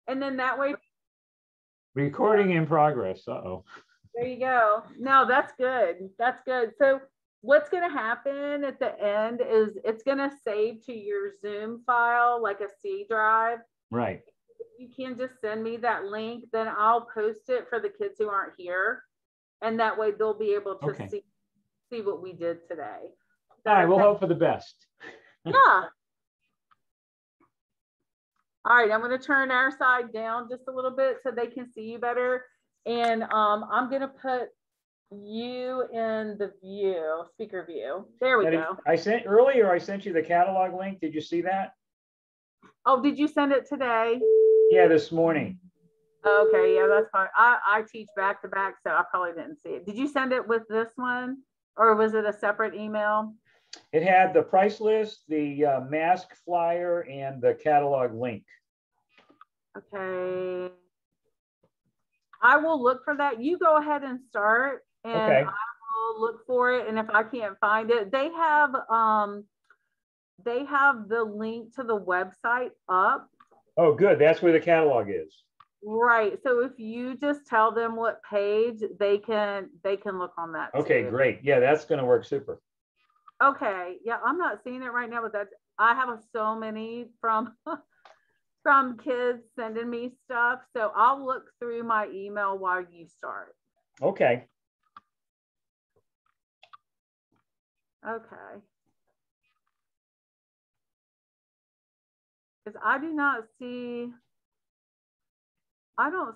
And then that way, recording in progress. Uh-oh. there you go. No, that's good. That's good. So what's going to happen at the end is it's going to save to your Zoom file, like a C drive. Right. You can just send me that link, then I'll post it for the kids who aren't here. And that way they'll be able to see what we did today. All right, we'll hope for the best. Yeah. All right, I'm going to turn our side down just a little bit so they can see you better. And I'm going to put you in the view, speaker view. There we go. I sent you the catalog link. Did you see that? Oh, did you send it today? Yeah, this morning. Okay, yeah, that's fine. I teach back to back, so I probably didn't see it. Did you send it with this one, or was it a separate email? It had the price list, the mask flyer, and the catalog link. Okay. I will look for that. You go ahead and start, and okay. I will look for it. And if I can't find it, they have the link to the website up. Oh, good. That's where the catalog is. Right. So if you just tell them what page, they can look on that. Okay, too. Great. Yeah, that's going to work super. Okay. Yeah, I'm not seeing it right now, but that's, I have so many from kids sending me stuff. So I'll look through my email while you start. Okay. Okay. Because I don't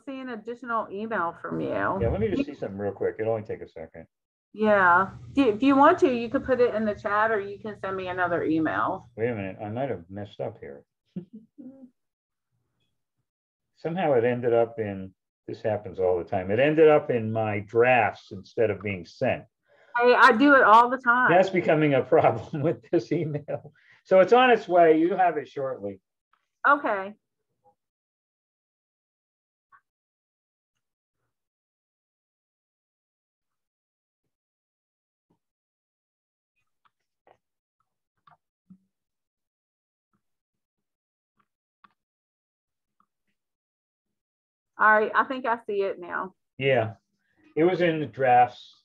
see an additional email from you. Yeah, let me just see something real quick. It'll only take a second. Yeah. If you want to, you could put it in the chat, or you can send me another email. Wait a minute. I might have messed up here. Somehow it ended up in, this happens all the time. It ended up in my drafts instead of being sent. Hey, I do it all the time. That's becoming a problem with this email. So it's on its way. You'll have it shortly. Okay. All right, I think I see it now. Yeah, it was in the drafts.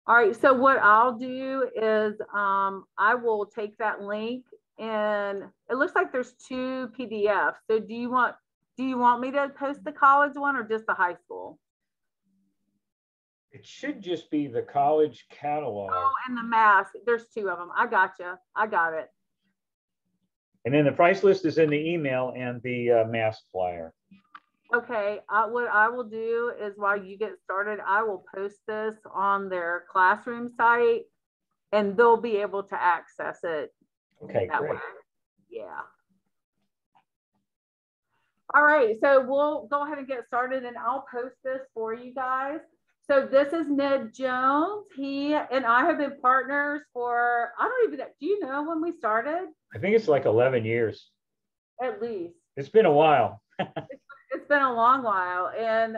All right, so what I'll do is I will take that link, and it looks like there's 2 PDFs. So do you want me to post the college one or just the high school? It should just be the college catalog. Oh, and the mask. There's 2 of them. I gotcha. I got it. And then the price list is in the email and the mask flyer. Okay, what I will do is while you get started, I will post this on their classroom site, and they'll be able to access it. Okay, that great. way. Yeah. All right, so we'll go ahead and get started, and I'll post this for you guys. So this is Ned Jones. He and I have been partners for, I don't even, do you know when we started? I think it's like 11 years. At least. It's been a while. It's been a long while, and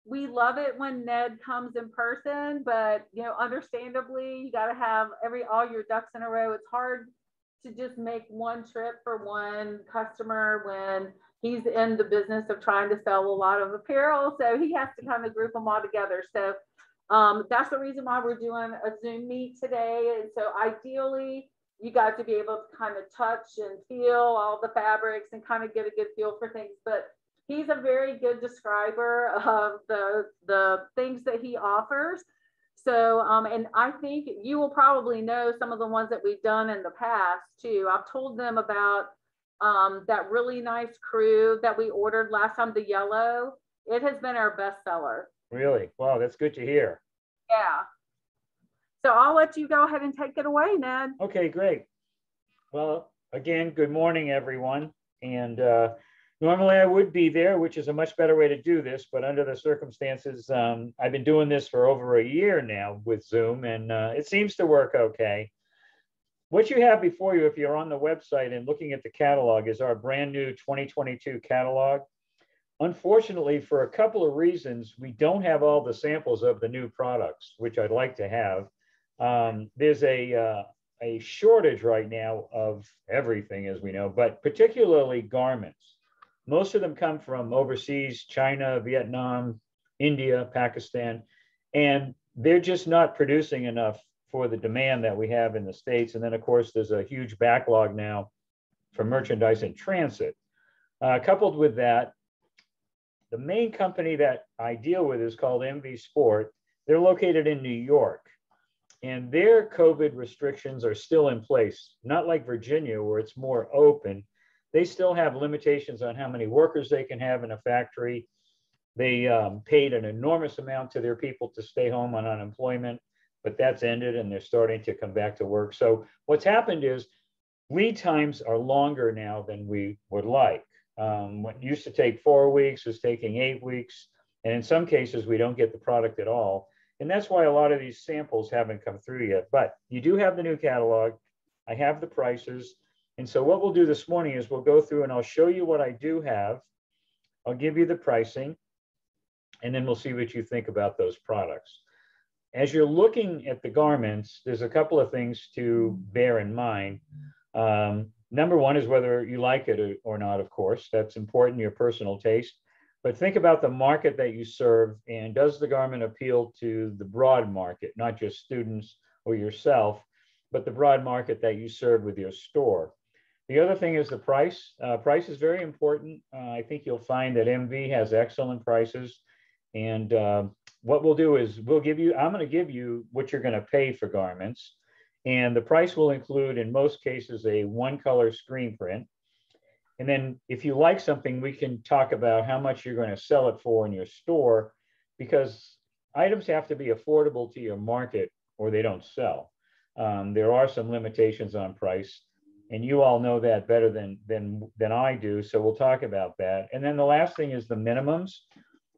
we love it when Ned comes in person, but you know, understandably, you got to have all your ducks in a row. It's hard to just make one trip for one customer when he's in the business of trying to sell a lot of apparel, so he has to kind of group them all together. So that's the reason why we're doing a Zoom meet today. And so ideally, you got to be able to kind of touch and feel all the fabrics and kind of get a good feel for things. But he's a very good describer of the things that he offers. So, and I think you will probably know some of the ones that we've done in the past too. I've told them about that really nice crew that we ordered last time, the yellow. It has been our best seller. Really? Wow, that's good to hear. Yeah. So I'll let you go ahead and take it away, Ned. Okay, great. Well, again, good morning, everyone. And normally I would be there, which is a much better way to do this, but under the circumstances, I've been doing this for over a year now with Zoom, and it seems to work okay. What you have before you, if you're on the website and looking at the catalog, is our brand new 2022 catalog. Unfortunately, for a couple of reasons, we don't have all the samples of the new products, which I'd like to have. There's a shortage right now of everything, as we know, but particularly garments. Most of them come from overseas, China, Vietnam, India, Pakistan, and they're just not producing enough for the demand that we have in the States. And then, of course, there's a huge backlog now for merchandise in transit. Coupled with that, the main company that I deal with is called MV Sport. They're located in New York, and their COVID restrictions are still in place, not like Virginia, where it's more open. They still have limitations on how many workers they can have in a factory. They paid an enormous amount to their people to stay home on unemployment, but that's ended and they're starting to come back to work. So what's happened is lead times are longer now than we would like. What used to take 4 weeks is taking 8 weeks. And in some cases, we don't get the product at all. And that's why a lot of these samples haven't come through yet. But you do have the new catalog. I have the prices. And so what we'll do this morning is we'll go through and I'll show you what I do have. I'll give you the pricing, and then we'll see what you think about those products. As you're looking at the garments, there's a couple of things to bear in mind. Number one is whether you like it or not, of course. That's important, your personal taste. But think about the market that you serve, and does the garment appeal to the broad market, not just students or yourself, but the broad market that you serve with your store. The other thing is the price. Price is very important. I think you'll find that MV has excellent prices. And what we'll do is I'm going to give you what you're going to pay for garments. And the price will include, in most cases, a one-color screen print. And then if you like something, we can talk about how much you're going to sell it for in your store, because items have to be affordable to your market or they don't sell. There are some limitations on price, and you all know that better than I do. So we'll talk about that. And then the last thing is the minimums.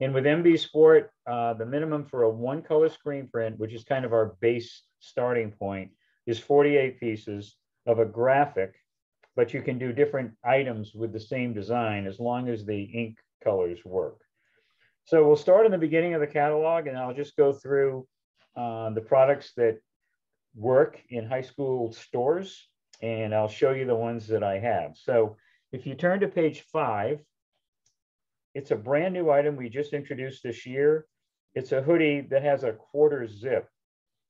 And with MV Sport, the minimum for a one-color screen print, which is kind of our base starting point, is 48 pieces of a graphic, but you can do different items with the same design as long as the ink colors work. So we'll start in the beginning of the catalog, and I'll just go through the products that work in high school stores, and I'll show you the ones that I have. So if you turn to page 5, it's a brand new item we just introduced this year. It's a hoodie that has a quarter zip,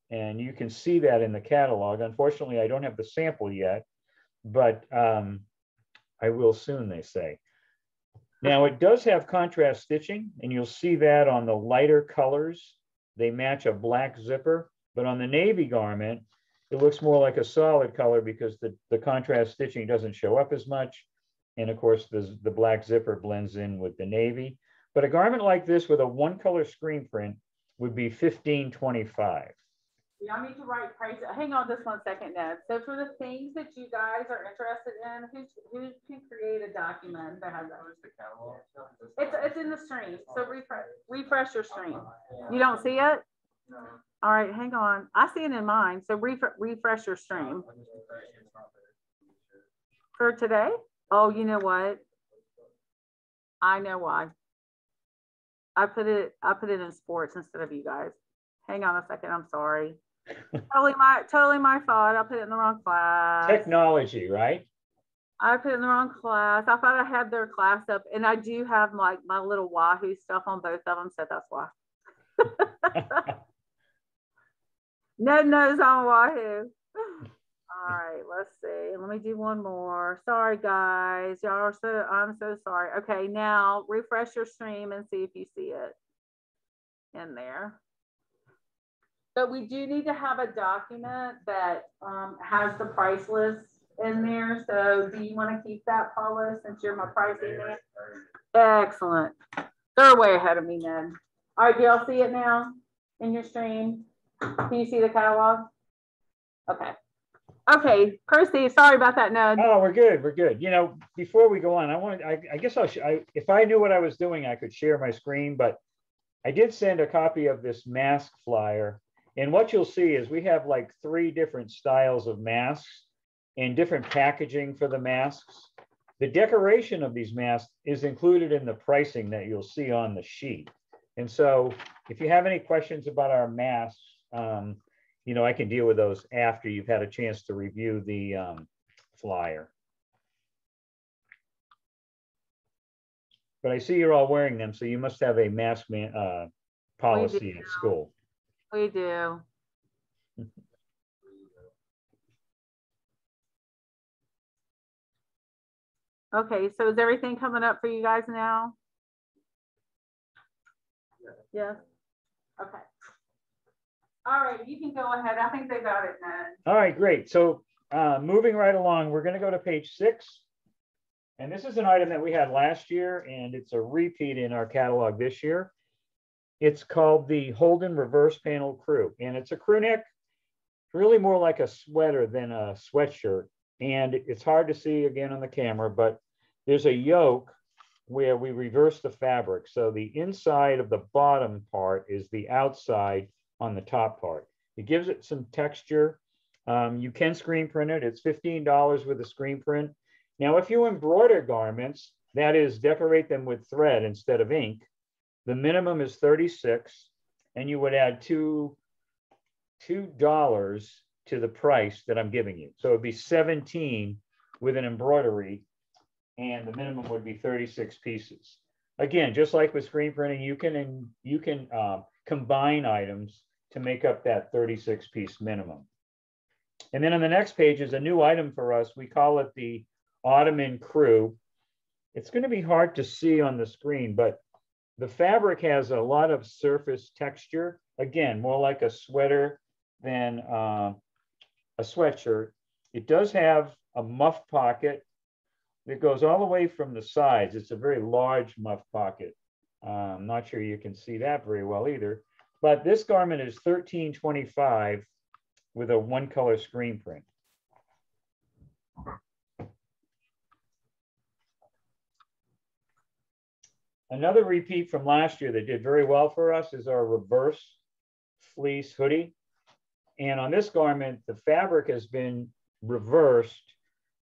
and you can see that in the catalog. Unfortunately, I don't have the sample yet, but I will soon, they say. Now, it does have contrast stitching, and you'll see that on the lighter colors. They match a black zipper, but on the navy garment, it looks more like a solid color because the contrast stitching doesn't show up as much. And of course, the black zipper blends in with the navy. But a garment like this with a one-color screen print would be $15.25. Y'all need to write prices. Hang on just 1 second, Ned. So for the things that you guys are interested in, who can create a document that has that? It's in the stream. So refresh your stream. You don't see it? No. All right, hang on. I see it in mine. So refresh your stream. For today? Oh, you know what? I know why. I put it in sports instead of you guys. Hang on a second. I'm sorry. Totally my fault. I put it in the wrong class. Technology, right? I put it in the wrong class. I thought I had their class up, and I do have like my little Wahoo stuff on both of them, so that's why. Ned knows I'm Wahoo. All right, let's see. Let me do one more. Sorry, guys. I'm so sorry. Okay, now refresh your stream and see if you see it in there. But we do need to have a document that has the price list in there. So do you want to keep that, Paula, since you're my pricing man? Excellent. They're way ahead of me, Ned. All right, do y'all see it now in your stream? Can you see the catalog? Okay. Okay, proceed. Sorry about that, Ned. Oh, we're good. We're good. You know, before we go on, I guess if I knew what I was doing, I could share my screen, but I did send a copy of this mask flyer. And what you'll see is we have like 3 different styles of masks and different packaging for the masks. The decoration of these masks is included in the pricing that you'll see on the sheet. And so if you have any questions about our masks, you know, I can deal with those after you've had a chance to review the flyer. but I see you're all wearing them, so you must have a mask policy at school. We do. Okay, so is everything coming up for you guys now? Yes. Okay. All right, you can go ahead. I think they got it, Ned. All right, great. So moving right along, we're going to go to page 6. And this is an item that we had last year, and it's a repeat in our catalog this year. It's called the Holden Reverse Panel Crew, and it's a crew neck, really more like a sweater than a sweatshirt. And it's hard to see again on the camera, but there's a yoke where we reverse the fabric. So the inside of the bottom part is the outside on the top part. It gives it some texture. You can screen print it. It's $15 with a screen print. Now, if you embroider garments, that is, decorate them with thread instead of ink, the minimum is $36, and you would add $2 to the price that I'm giving you. So it'd be $17 with an embroidery, and the minimum would be 36 pieces. Again, just like with screen printing, you can combine items to make up that 36-piece minimum. And then on the next page is a new item for us. We call it the Ottoman Crew. It's going to be hard to see on the screen, but the fabric has a lot of surface texture. Again, more like a sweater than a sweatshirt. It does have a muff pocket that goes all the way from the sides. It's a very large muff pocket. I'm not sure you can see that very well either, but this garment is $13.25 with a one-color screen print. Another repeat from last year that did very well for us is our reverse fleece hoodie. And on this garment, the fabric has been reversed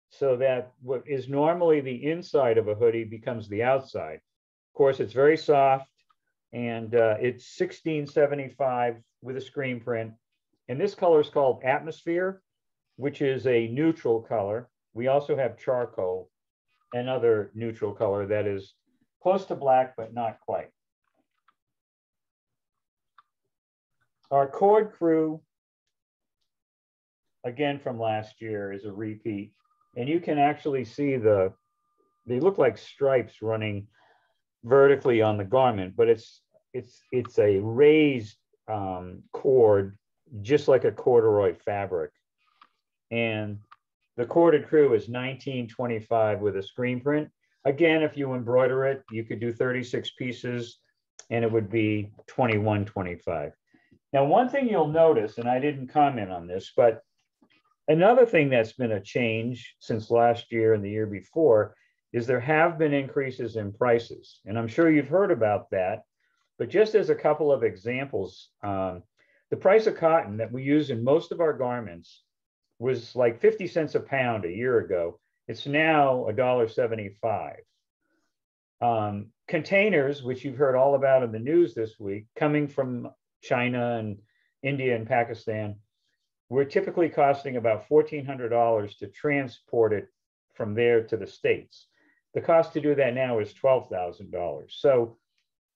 so that what is normally the inside of a hoodie becomes the outside. Of course, it's very soft, and it's $16.75 with a screen print. And this color is called Atmosphere, which is a neutral color. We also have charcoal, another neutral color that is close to black, but not quite. Our cord crew, again from last year, is a repeat. And you can actually see they look like stripes running vertically on the garment, but it's a raised cord, just like a corduroy fabric. And the corded crew is $19.25 with a screen print. Again, if you embroider it, you could do 36 pieces and it would be $21.25. Now, one thing you'll notice, and I didn't comment on this, but another thing that's been a change since last year and the year before is there have been increases in prices. And I'm sure you've heard about that, but just as a couple of examples, the price of cotton that we use in most of our garments was like 50 cents a pound a year ago. It's now $1.75. Containers, which you've heard all about in the news this week, coming from China and India and Pakistan, we're typically costing about $1,400 to transport it from there to the States. The cost to do that now is $12,000. So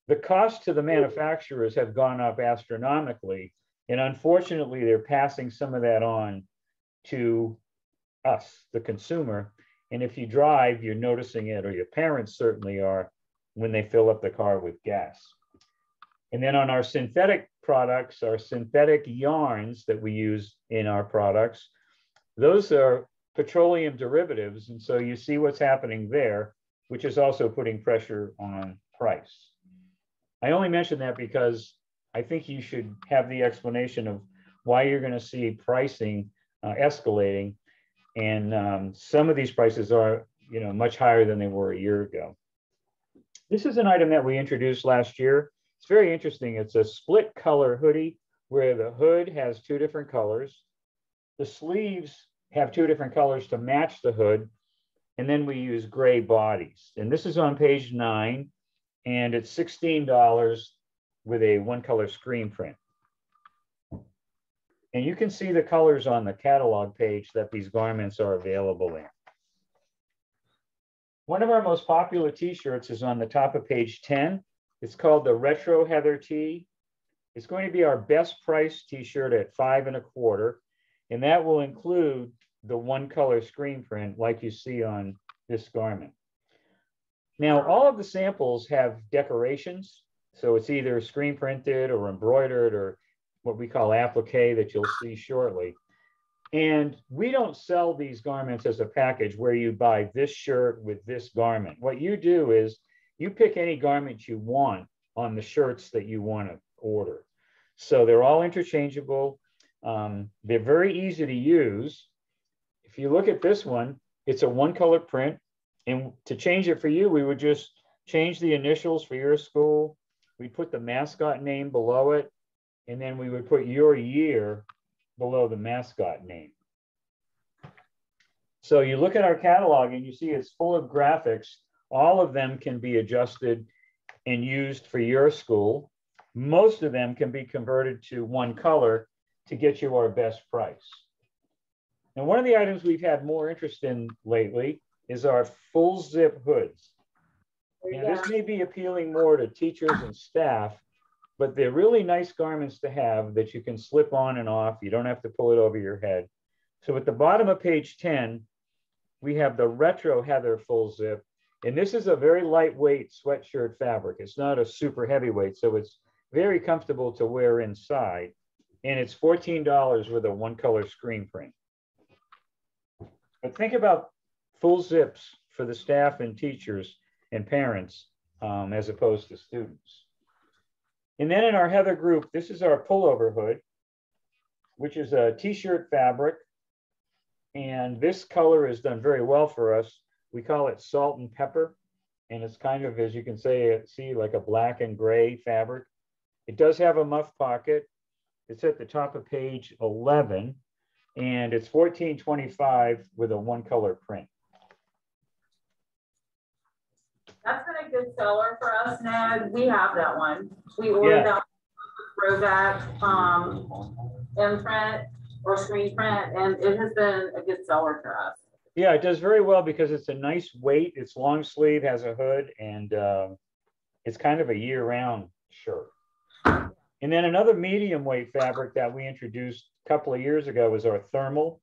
the cost to the manufacturers have gone up astronomically. And unfortunately, they're passing some of that on to us, the consumer. And if you drive, you're noticing it, or your parents certainly are, when they fill up the car with gas. And then on our synthetic products, our synthetic yarns that we use in our products, those are petroleum derivatives. And so you see what's happening there, which is also putting pressure on price. I only mention that because I think you should have the explanation of why you're going to see pricing escalating. And some of these prices are, much higher than they were a year ago. This is an item that we introduced last year. It's very interesting. It's a split color hoodie where the hood has 2 different colors. The sleeves have 2 different colors to match the hood. And then we use gray bodies. And this is on page 9, and it's $16 with a one-color screen print. And you can see the colors on the catalog page that these garments are available in. One of our most popular t-shirts is on the top of page 10. It's called the Retro Heather Tee. It's going to be our best price t-shirt at $5.25, and that will include the one color screen print like you see on this garment. Now, all of the samples have decorations. So it's either screen printed or embroidered or what we call applique that you'll see shortly. And we don't sell these garments as a package where you buy this shirt with this garment. What you do is you pick any garment you want on the shirts that you want to order. So they're all interchangeable. They're very easy to use. If you look at this one, it's a one color print. And to change it for you, we would just change the initials for your school. We'd put the mascot name below it, and then we would put your year below the mascot name. So you look at our catalog and you see it's full of graphics. All of them can be adjusted and used for your school. Most of them can be converted to one color to get you our best price. Now, one of the items we've had more interest in lately is our full zip hoods. Now, this may be appealing more to teachers and staff, but they're really nice garments to have that you can slip on and off. You don't have to pull it over your head. So at the bottom of page 10, we have the Retro Heather full zip. And this is a very lightweight sweatshirt fabric. It's not a super heavyweight, so it's very comfortable to wear inside. And it's $14 with a one color screen print. But think about full zips for the staff and teachers and parents as opposed to students. And then in our Heather group, this is our pullover hood, which is a t-shirt fabric. And this color is done very well for us. We call it salt and pepper. And it's kind of, as you can see like a black and gray fabric. It does have a muff pocket. It's at the top of page 11. And it's $14.25 with a one color print. That's been a good seller for us, Ned. We have that one. We ordered that throwback imprint or screen print, and it has been a good seller for us. Yeah, it does very well because it's a nice weight. It's long sleeve, has a hood, and it's kind of a year-round shirt. And then another medium weight fabric that we introduced a couple of years ago is our thermal.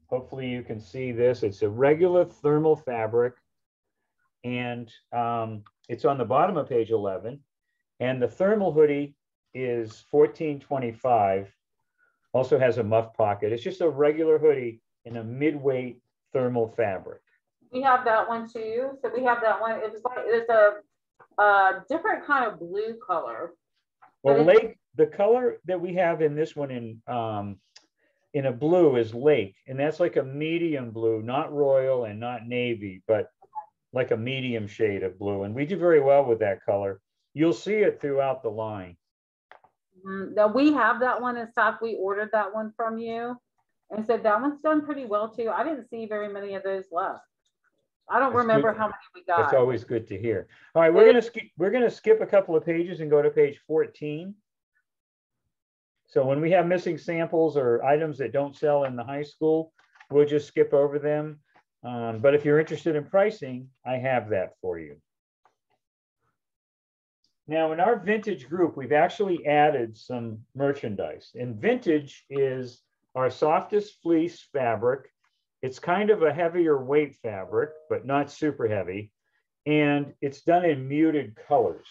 Hopefully you can see this. It's a regular thermal fabric. And it's on the bottom of page 11. And the thermal hoodie is $14.25. Also has a muff pocket. It's just a regular hoodie in a mid-weight thermal fabric. We have that one too. So we have that one. It's a different kind of blue color. Well, the color that we have in this one in a blue is lake. And that's like a medium blue, not royal and not navy, but like a medium shade of blue. And we do very well with that color. You'll see it throughout the line. Now we have that one in stock. We ordered that one from you. And so that one's done pretty well too. I didn't see very many of those left. I don't remember how many we got. That's always good to hear. All right, we're gonna skip a couple of pages and go to page 14. So when we have missing samples or items that don't sell in the high school, we'll just skip over them. But if you're interested in pricing, I have that for you. Now, in our vintage group, we've actually added some merchandise. And vintage is our softest fleece fabric. It's kind of a heavier weight fabric, but not super heavy. And it's done in muted colors.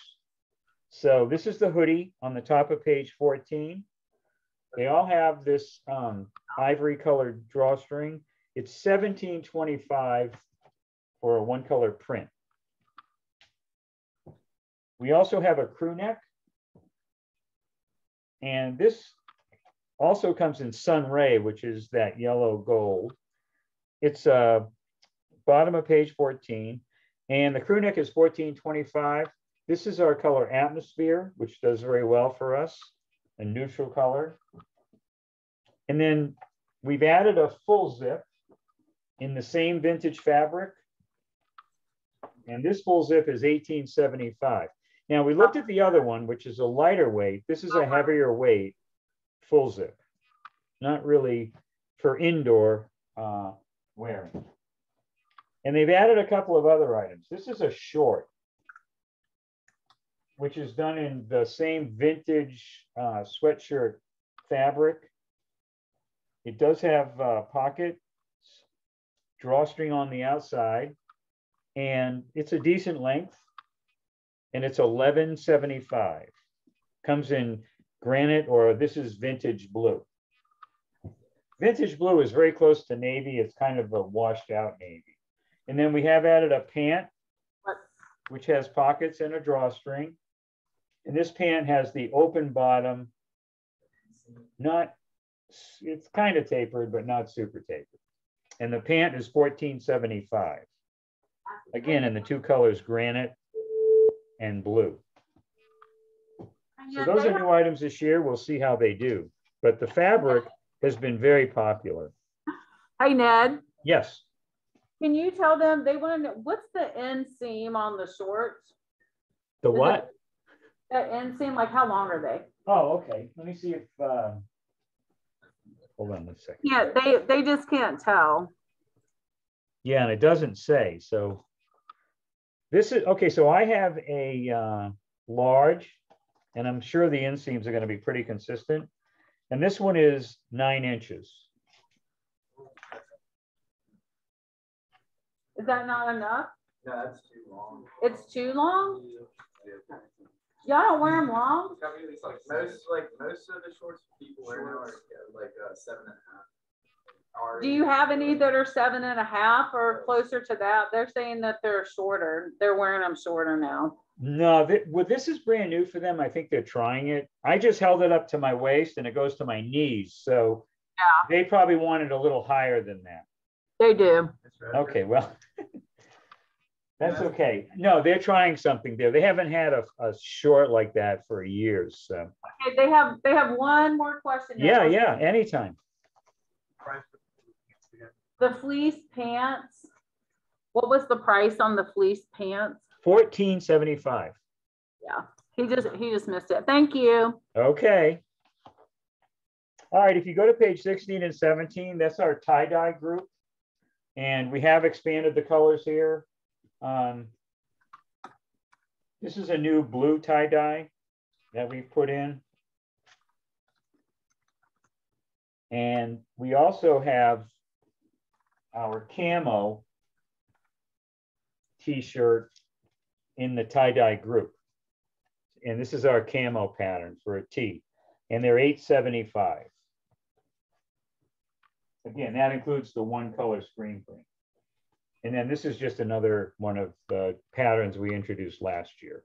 So this is the hoodie on the top of page 14. They all have this ivory colored drawstring. It's $17.25 for a one color print. We also have a crew neck. And this also comes in Sun Ray, which is that yellow gold. It's bottom of page 14. And the crew neck is $14.25. This is our color Atmosphere, which does very well for us, a neutral color. And then we've added a full zip in the same vintage fabric. And this full zip is $18.75. Now we looked at the other one, which is a lighter weight. This is a heavier weight full zip, not really for indoor wearing. And they've added a couple of other items. This is a short, which is done in the same vintage sweatshirt fabric. It does have pockets, drawstring on the outside, and it's a decent length, and it's $11.75. Comes in granite, or this is vintage blue. Vintage blue is very close to navy. It's kind of a washed out navy. And then we have added a pant, which has pockets and a drawstring. And this pant has the open bottom, it's kind of tapered, but not super tapered. And the pant is $14.75. Again, in the two colors, granite and blue. So those are new items this year. We'll see how they do. But the fabric has been very popular. Hey, Ned. Yes. Can you tell them, they want to know, what's the inseam on the shorts? The what? The inseam, like how long are they? Oh, okay. Let me see if, hold on a second. Yeah, they just can't tell. Yeah, and it doesn't say. So this is, okay, so I have a large, and I'm sure the inseams are going to be pretty consistent. And this one is 9 inches. Is that not enough? No, that's too long. It's too long? Y'all don't wear them long? Most of the shorts people wear now are like 7.5. Do you have any that are 7.5 or closer to that? They're saying that they're shorter. They're wearing them shorter now. No, this is brand new for them. I think they're trying it. I just held it up to my waist and it goes to my knees. So yeah, they probably wanted a little higher than that. They do. Okay, well, that's okay. No, they're trying something there. They haven't had a short like that for years. So. Okay, they have one more question. Yeah, yeah, anytime. The fleece pants. What was the price on the fleece pants? $14.75. Yeah, he just missed it. Thank you. Okay. All right, if you go to page 16 and 17, that's our tie-dye group. And we have expanded the colors here. This is a new blue tie-dye that we put in. And we also have our camo t-shirt in the tie-dye group. And this is our camo pattern for a tee. And they're $8.75. Again, that includes the one color screen print. And then this is just another one of the patterns we introduced last year.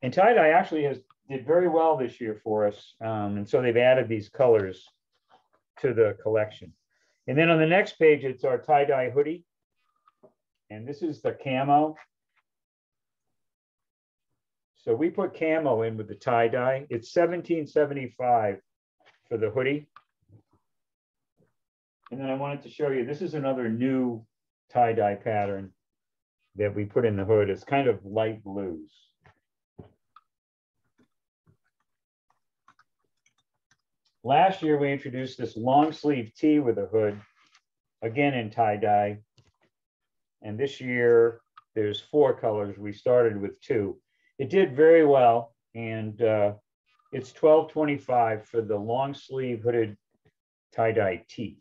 And tie-dye actually did very well this year for us. And so they've added these colors to the collection. And then on the next page, it's our tie-dye hoodie. And this is the camo. So we put camo in with the tie-dye. It's $17.75 for the hoodie. And then I wanted to show you, this is another new tie-dye pattern that we put in the hood. It's kind of light blues. Last year, we introduced this long sleeve tee with a hood, again in tie-dye. And this year, there's 4 colors. We started with 2. It did very well, and it's $12.25 for the long sleeve hooded tie-dye tee.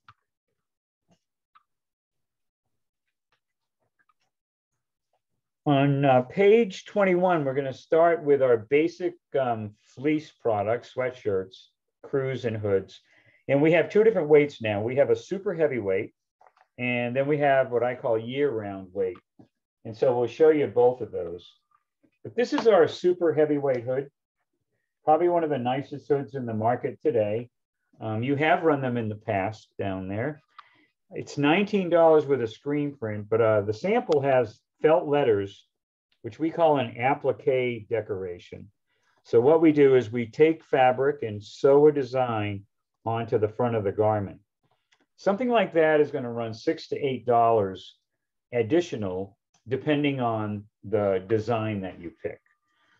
On page 21, we're going to start with our basic fleece products, sweatshirts, crews, and hoods. And we have 2 different weights now. We have a super heavyweight, and then we have what I call year-round weight. And so we'll show you both of those. But this is our super heavyweight hood, probably one of the nicest hoods in the market today. You have run them in the past down there. It's $19 with a screen print, but the sample has felt letters, which we call an applique decoration. So what we do is we take fabric and sew a design onto the front of the garment. Something like that is going to run $6 to $8 additional, depending on the design that you pick.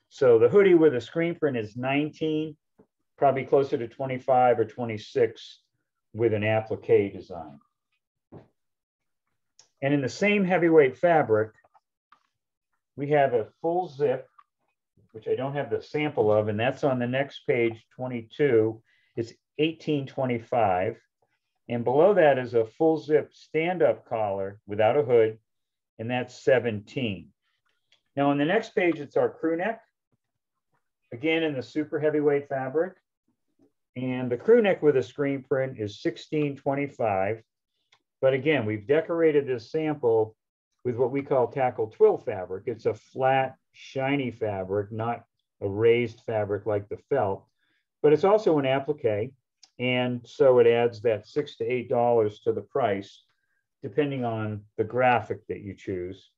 So the hoodie with a screen print is $19, probably closer to $25 or $26 with an applique design. And in the same heavyweight fabric, we have a full zip, which I don't have the sample of, and that's on the next page, 22. It's $18.25. And below that is a full zip stand-up collar without a hood, and that's $17. Now on the next page, it's our crew neck, again in the super heavyweight fabric. And the crew neck with a screen print is $16.25. But again, we've decorated this sample with what we call tackle twill fabric. It's a flat, shiny fabric, not a raised fabric like the felt, but it's also an applique. And so it adds that $6 to $8 to the price, depending on the graphic that you choose,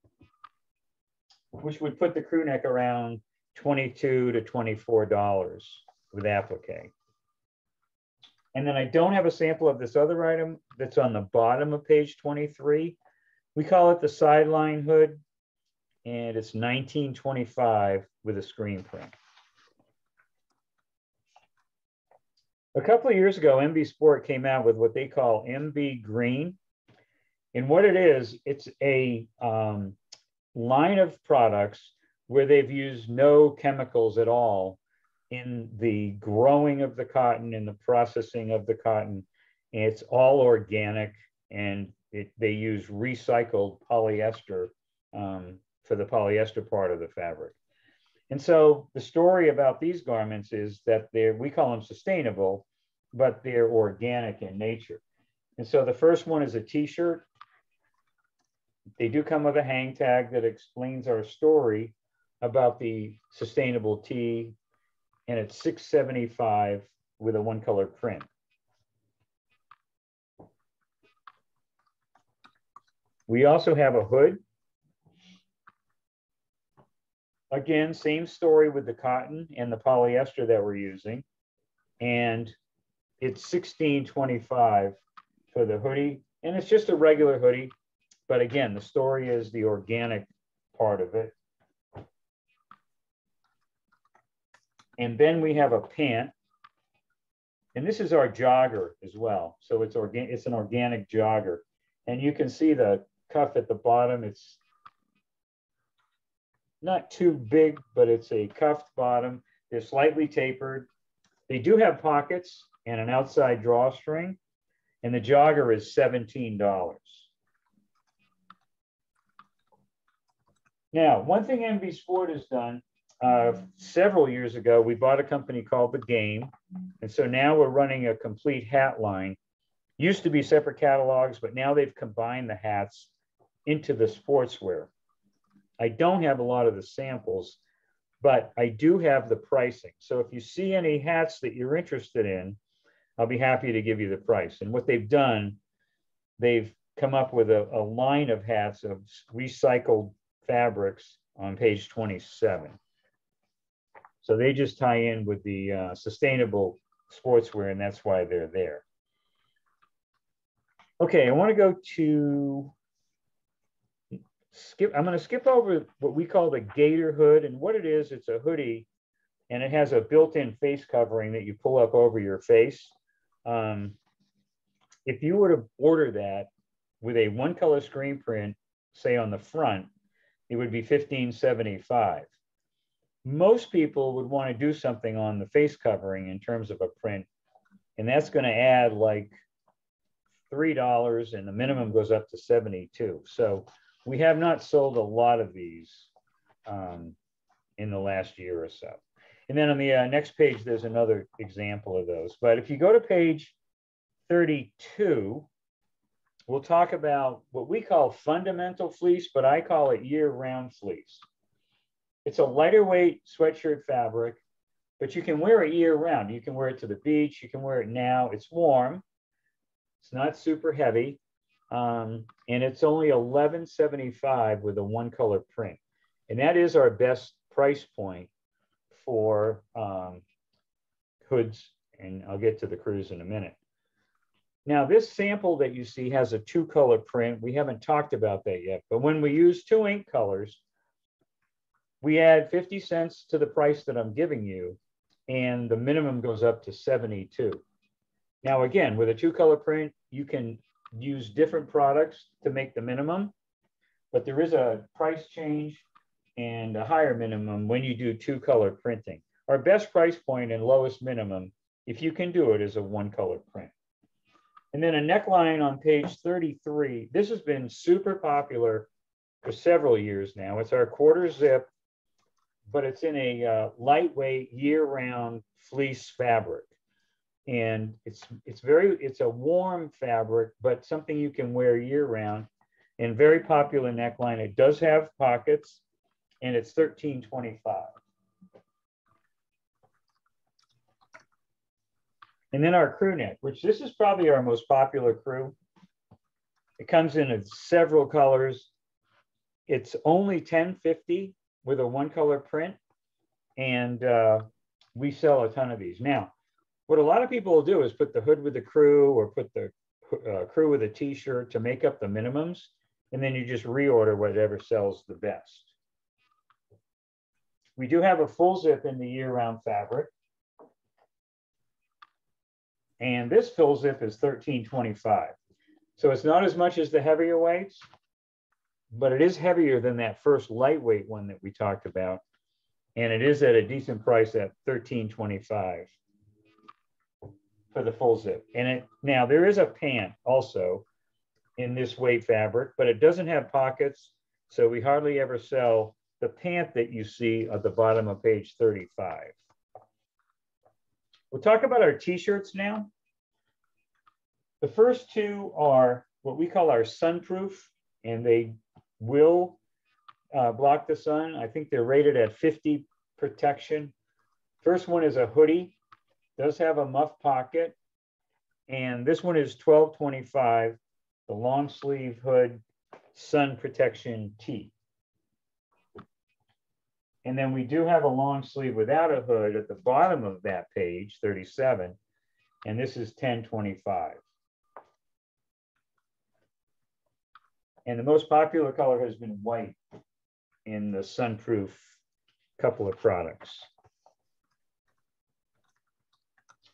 which would put the crew neck around $22 to $24 with applique. And then I don't have a sample of this other item that's on the bottom of page 23. We call it the sideline hood, and it's $19.25 with a screen print. A couple of years ago, MB Sport came out with what they call MB Green. And what it is, it's a line of products where they've used no chemicals at all in the growing of the cotton and the processing of the cotton. And it's all organic, and they use recycled polyester for the polyester part of the fabric. And so the story about these garments is that we call them sustainable, but they're organic in nature. And so the first one is a t-shirt. They do come with a hang tag that explains our story about the sustainable tee, and it's $6.75 with a one-color print. We also have a hood. Again, same story with the cotton and the polyester that we're using. And it's $16.25 for the hoodie. And it's just a regular hoodie. But again, the story is the organic part of it. And then we have a pant. And this is our jogger as well. So it's an organic jogger. And you can see the cuff at the bottom. It's not too big, but it's a cuffed bottom. They're slightly tapered. They do have pockets and an outside drawstring. And the jogger is $17. Now, one thing MB Sport has done, several years ago, we bought a company called The Game. And so now we're running a complete hat line. Used to be separate catalogs, but now they've combined the hats into the sportswear. I don't have a lot of the samples, but I do have the pricing. So if you see any hats that you're interested in, I'll be happy to give you the price. And what they've done, they've come up with a line of hats of recycled fabrics on page 27. So they just tie in with the sustainable sportswear, and that's why they're there. Okay, I want to go to I'm going to skip over what we call the gator hood. And what it is, it's a hoodie, and it has a built-in face covering that you pull up over your face. If you were to order that with a one-color screen print, say on the front, it would be $15.75. Most people would want to do something on the face covering in terms of a print, and that's going to add like $3, and the minimum goes up to $72. So we have not sold a lot of these in the last year or so. And then on the next page, there's another example of those. But if you go to page 32, we'll talk about what we call fundamental fleece, but I call it year-round fleece. It's a lighter weight sweatshirt fabric, but you can wear it year-round. You can wear it to the beach. You can wear it now. It's warm. It's not super heavy. And it's only $11.75 with a one-color print. And that is our best price point for hoods. And I'll get to the crews in a minute. Now, this sample that you see has a two-color print. We haven't talked about that yet. But when we use 2 ink colors, we add 50 cents to the price that I'm giving you, and the minimum goes up to 72. Now, again, with a 2-color print, you can use different products to make the minimum, but there is a price change and a higher minimum when you do 2-color printing. Our best price point and lowest minimum, if you can do it, is a 1-color print. And then a neckline on page 33. This has been super popular for several years now. It's our 1/4 zip, but it's in a lightweight year-round fleece fabric. And it's a warm fabric, but something you can wear year-round, and very popular neckline. It does have pockets, and it's $13.25. And then our crew neck, which this is probably our most popular crew. It comes in several colors. It's only $10.50 with a 1-color print, and we sell a ton of these. Now, what a lot of people will do is put the hood with the crew, or put the crew with a t-shirt to make up the minimums, and then you just reorder whatever sells the best. We do have a full zip in the year-round fabric. And this full zip is $13.25. So it's not as much as the heavier weights, but it is heavier than that first lightweight one that we talked about. And it is at a decent price at $13.25 for the full zip. And now there is a pant also in this weight fabric, but it doesn't have pockets. So we hardly ever sell the pant that you see at the bottom of page 35. We'll talk about our t-shirts now. The first two are what we call our sunproof, and they will block the sun. I think they're rated at 50 protection. First one is a hoodie, does have a muff pocket, and this one is $12.25, the long sleeve hood sun protection tee. And then we do have a long sleeve without a hood at the bottom of that page, 37, and this is $10.25. And the most popular color has been white in the sunproof couple of products.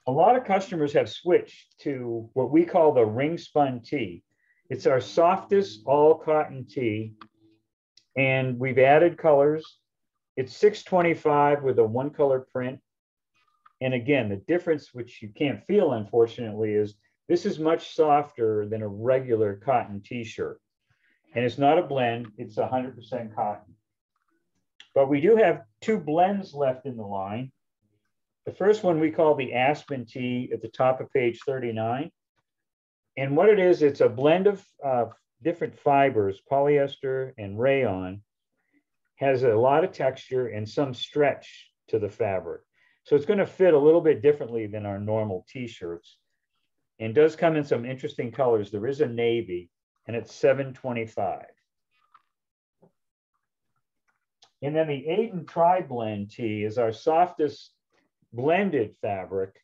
A lot of customers have switched to what we call the ring spun tee. It's our softest all cotton tee, and we've added colors. It's $6.25 with a 1-color print. And again, the difference, which you can't feel, unfortunately, is this is much softer than a regular cotton t-shirt. And it's not a blend, it's 100% cotton. But we do have 2 blends left in the line. The first one we call the Aspen tee at the top of page 39. And what it is, it's a blend of different fibers, polyester and rayon. Has a lot of texture and some stretch to the fabric. So it's going to fit a little bit differently than our normal t-shirts, and does come in some interesting colors. There is a navy, and it's $7.25. And then the Aden Tri-Blend tee is our softest blended fabric.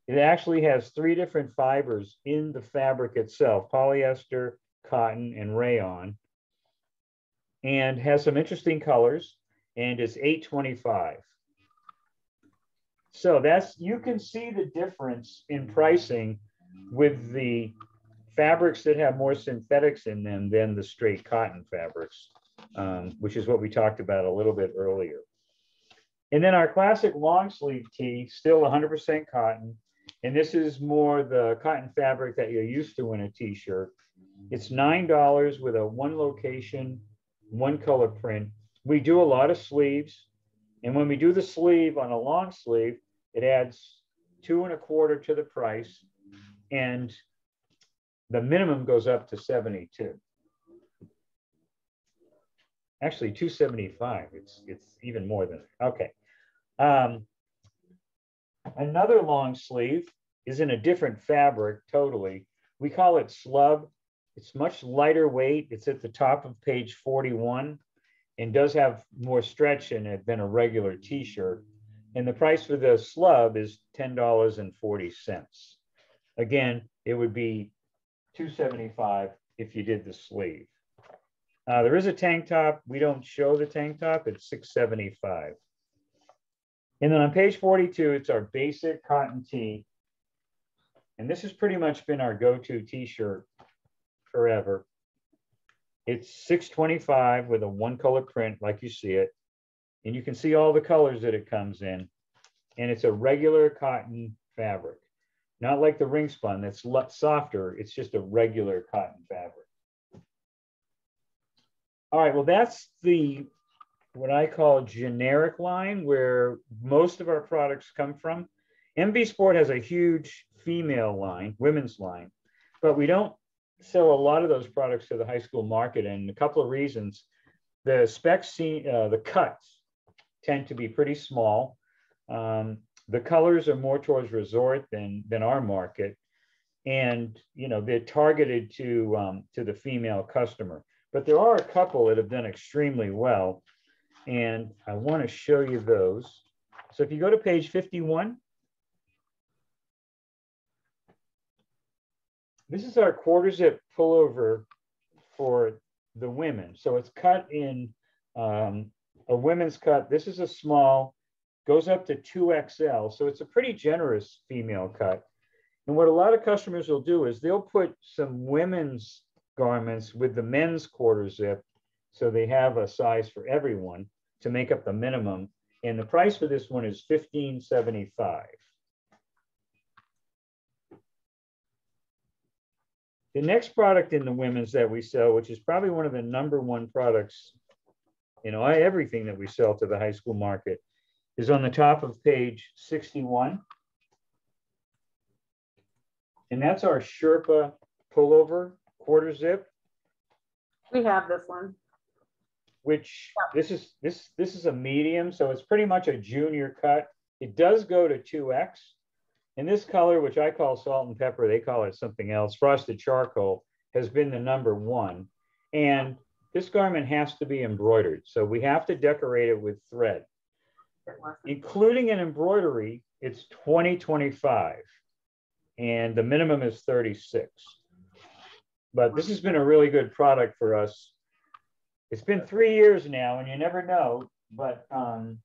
It actually has 3 different fibers in the fabric itself, polyester, cotton, and rayon, and has some interesting colors, and is $8.25. So you can see the difference in pricing with the fabrics that have more synthetics in them than the straight cotton fabrics, which is what we talked about a little bit earlier. And then our classic long sleeve tee, still 100% cotton. And this is more the cotton fabric that you're used to in a t-shirt. It's $9 with a 1 location, 1-color print. We do a lot of sleeves. And when we do the sleeve on a long sleeve, it adds $2.25 to the price. And the minimum goes up to $72. Actually, $275. It's even more than that. Okay. Another long sleeve is in a different fabric totally. We call it slub. It's much lighter weight. It's at the top of page 41 and does have more stretch in it than a regular t-shirt. And the price for the slub is $10.40. Again, it would be $275 if you did the sleeve. There is a tank top. We don't show the tank top. It's $675. And then on page 42, it's our basic cotton tee. And this has pretty much been our go-to t-shirt forever. It's $6.25 with a one color print like you see it. And you can see all the colors that it comes in. And it's a regular cotton fabric, not like the ring spun that's softer. It's just a regular cotton fabric. All right, well, that's the what I call generic line where most of our products come from. MB Sport has a huge female line, women's line, but we don't sell a lot of those products to the high school market, and a couple of reasons. The specs, the cuts tend to be pretty small. The colors are more towards resort than our market, and they're targeted to the female customer. But there are a couple that have done extremely well, and I want to show you those. So if you go to page 51, this is our quarter zip pullover for the women. So it's cut in a women's cut. This is a small, goes up to 2XL. So it's a pretty generous female cut. And what a lot of customers will do is they'll put some women's garments with the men's quarter zip, so they have a size for everyone to make up the minimum. And the price for this one is $15.75. The next product in the women's that we sell, which is probably one of the #1 products, everything that we sell to the high school market, is on the top of page 61. And that's our Sherpa pullover quarter zip. We have this one. Which this is a medium, so it's pretty much a junior cut. It does go to 2X. And this color, which I call salt and pepper, they call it something else, frosted charcoal, has been the #1. And this garment has to be embroidered. So we have to decorate it with thread. Including an embroidery, it's $20.25. And the minimum is $36. But this has been a really good product for us. It's been 3 years now, and you never know, but from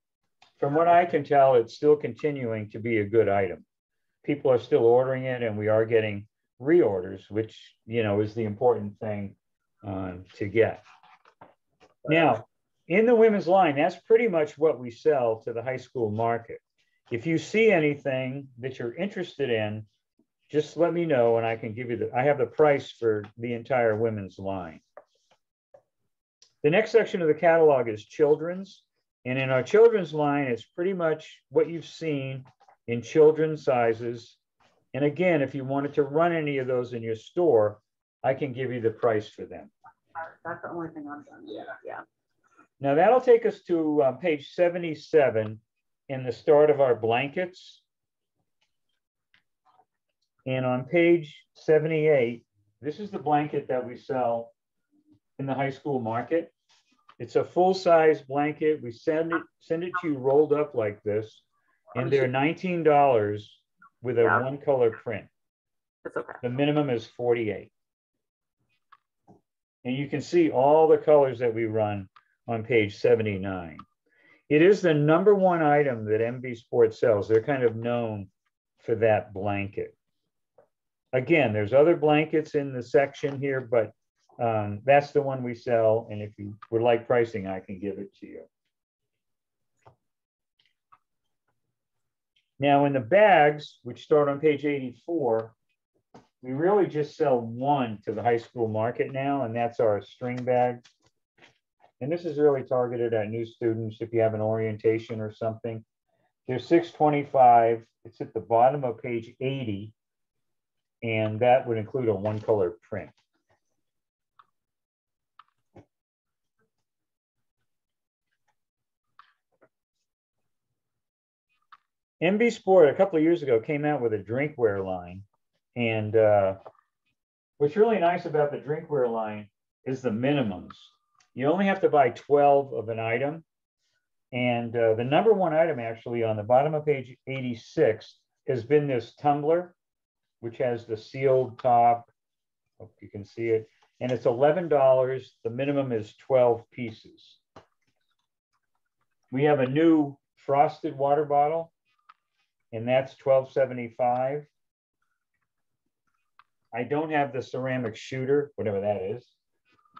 what I can tell, it's still continuing to be a good item. People are still ordering it, and we are getting reorders, which, is the important thing to get. Now, in the women's line, that's pretty much what we sell to the high school market. If you see anything that you're interested in, just let me know, and I can give you I have the price for the entire women's line. The next section of the catalog is children's. And in our children's line, it's pretty much what you've seen in children's sizes. And again, if you wanted to run any of those in your store, I can give you the price for them. That's the only thing I've done. Yeah. Now that'll take us to page 77 in the start of our blankets. And on page 78, this is the blanket that we sell in the high school market. It's a full-size blanket. We send it to you rolled up like this, and they're $19 with a one-color print. That's okay. The minimum is $48. And you can see all the colors that we run on page 79. It is the #1 item that MB Sport sells. They're kind of known for that blanket. Again, there's other blankets in the section here, but that's the one we sell. And if you would like pricing, I can give it to you. Now in the bags, which start on page 84, we really just sell one to the high school market now, and that's our string bag. And this is really targeted at new students if you have an orientation or something. They're $6.25. It's at the bottom of page 80, and that would include a one-color print. MB Sport a couple of years ago came out with a drinkware line. And what's really nice about the drinkware line is the minimums. You only have to buy 12 of an item. And the #1 item actually on the bottom of page 86 has been this tumbler, which has the sealed top. Hope you can see it. And it's $11. The minimum is 12 pieces. We have a new frosted water bottle, and that's $12.75. I don't have the ceramic shooter, whatever that is,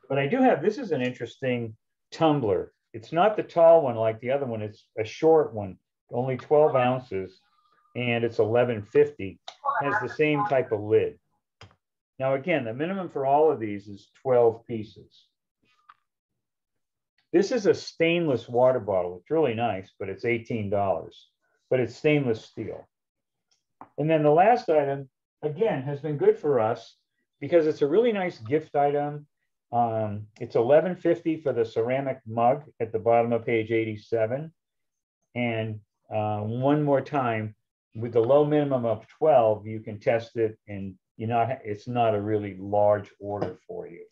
but I do have, this is an interesting tumbler. It's not the tall one like the other one. It's a short one, only 12 ounces, and it's $11.50. Has the same type of lid. Now, again, the minimum for all of these is 12 pieces. This is a stainless water bottle. It's really nice, but it's $18, but it's stainless steel. And then the last item, again, has been good for us because it's a really nice gift item. It's $11.50 for the ceramic mug at the bottom of page 87. And one more time, with the low minimum of 12, you can test it and it's not a really large order for you.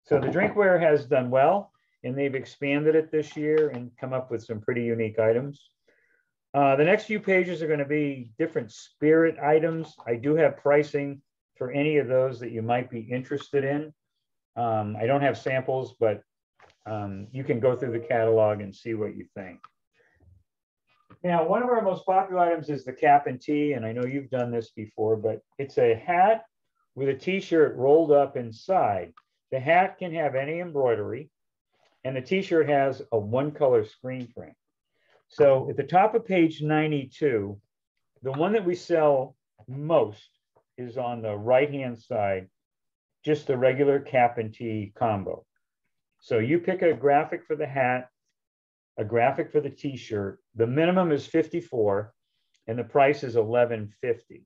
So the drinkware has done well, and they've expanded it this year and come up with some pretty unique items. The next few pages are going to be different spirit items. I do have pricing for any of those that you might be interested in. I don't have samples, but you can go through the catalog and see what you think. Now, one of our most popular items is the cap and tee, and I know you've done this before, but it's a hat with a t-shirt rolled up inside. The hat can have any embroidery, and the t-shirt has a one-color screen print. So at the top of page 92, the one that we sell most is on the right-hand side, just the regular cap and tee combo. So you pick a graphic for the hat, a graphic for the t-shirt. The minimum is $54 and the price is $11.50.